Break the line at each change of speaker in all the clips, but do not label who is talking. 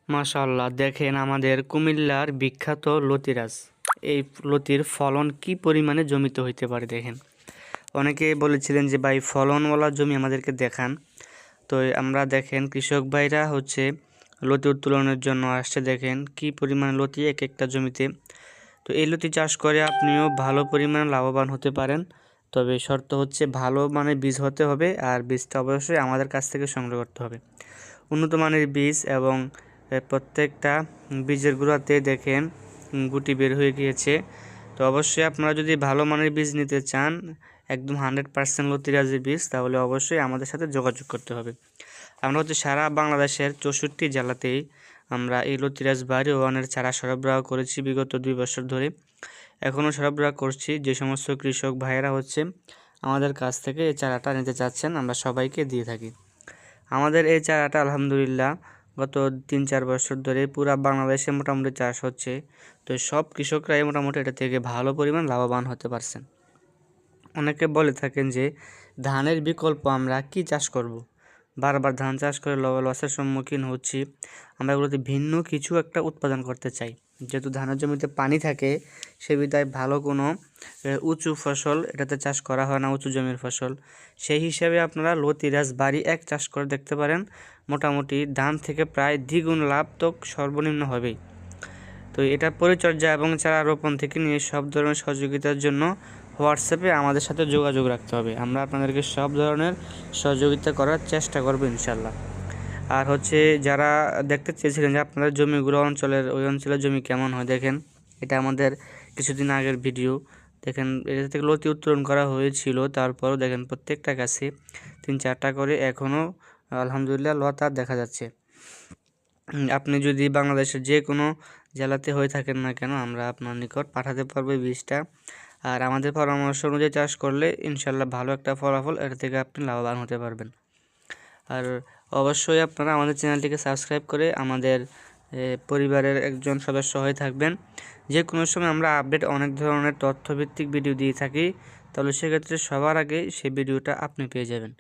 মাশাআল্লাহ, দেখেন আমাদের কুমিল্লার বিখ্যাত লতিরাজ। এই লতির ফলন কি পরিমাণে জমিতে হইতে পারে দেখেন। অনেকে বলেছিলেন যে ভাই ফলনওয়ালা জমি আমাদেরকে দেখান। তো আমরা দেখেন কৃষক ভাইরা লতি উত্তোলনের জন্য আসছে। দেখেন কি পরিমাণে লতি এক একটা জমিতে। তো এই লতি চাষ করে আপনিও ভালো পরিমাণে লাভবান হতে পারেন, তবে শর্ত হচ্ছে ভালো মানের বীজ হতে হবে, আর বীজটা অবশ্যই আমাদের কাছ থেকে সংগ্রহ করতে হবে। উন্নত মানের বীজ এবং প্রত্যেকটা বীজের গোড়াতে দেখেন গুটি বের হয়ে গিয়েছে। তো অবশ্যই আপনারা যদি ভালো মানের বীজ নিতে চান, একদম 100% লতিরাজের বীজ, তাহলে অবশ্যই আমাদের সাথে যোগাযোগ করতে হবে। আমরা সারা বাংলাদেশের 64 জেলাতেই আমরা এই লতিরাজ বাড়ি ওয়ানের চারা সরবরাহ করেছি বিগত 2 বছর ধরে, এখনও সরবরাহ করছি। যে সমস্ত কৃষক ভাইয়েরা আমাদের কাছ থেকে এই চারাটা নিতে চাচ্ছেন, আমরা সবাইকে দিয়ে থাকি। আমাদের এই চারাটা আলহামদুলিল্লাহ গত 3-4 বছর ধরে পুরা বাংলাদেশে মোটামুটি চাষ হচ্ছে। তো সব কৃষকরাই মোটামুটি এটা থেকে ভালো পরিমাণ লাভবান হতে পারছেন। অনেকে বলে থাকেন যে ধানের বিকল্প আমরা কি চাষ করব। বারবার ধান চাষ করে লসের সম্মুখীন হচ্ছি। আমরা এগুলোতে ভিন্ন কিছু একটা উৎপাদন করতে চাই। যেহেতু ধানের জমিতে পানি থাকে, সে বিধায় ভালো কোনো উঁচু ফসল এটাতে চাষ করা হয় না, উঁচু জমির ফসল। সেই হিসাবে আপনারা লতিরাজ বাড়ি 1 চাষ করে দেখতে পারেন। মোটামুটি ধান থেকে প্রায় দ্বিগুণ লাভ তো সর্বনিম্ন হবেই। তো এটা পরিচর্যা এবং চারা রোপণ থেকে নিয়ে সব ধরনের সহযোগিতার জন্য হোয়াটসঅ্যাপে আমাদের সাথে যোগাযোগ রাখতে হবে। আমরা আপনাদেরকে সব ধরনের সহযোগিতা করার চেষ্টা করব ইনশাল্লাহ। আর যারা দেখতে চেয়েছিলেন যে আপনাদের জমিগুলো ওই অঞ্চলের জমি কেমন হয়, দেখেন এটা আমাদের কিছুদিন আগের ভিডিও। দেখেন এটা থেকে লতি উত্তোলন করা হয়েছিল, তারপরও দেখেন প্রত্যেকটা গাছে 3-4টা করে এখনও আলহামদুলিল্লাহ লতা দেখা যাচ্ছে। আপনি যদি বাংলাদেশের যে কোনো জেলাতে হয়ে থাকেন না কেন, আমরা আপনার নিকট পাঠাতে পারবো বীজটা। আর আমাদের পরামর্শ অনুযায়ী চাষ করলে ইনশাল্লাহ ভালো একটা ফলাফল এটা থেকে আপনি লাভবান হতে পারবেন। আর অবশ্যই আপনারা আমাদের চ্যানেলটিকে সাবস্ক্রাইব করে আমাদের পরিবারের একজন সদস্য হয়ে থাকবেন। যে কোনো সময় আমরা আপডেট অনেক ধরনের তথ্যভিত্তিক ভিডিও দিয়ে থাকি, তাহলে সেক্ষেত্রে সবার আগে সেই ভিডিওটা আপনি পেয়ে যাবেন।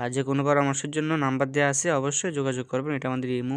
আর যে কোনো পরামর্শের জন্য নাম্বার দেওয়া আছে, অবশ্যই যোগাযোগ করবেন। এটা আমাদের ইমো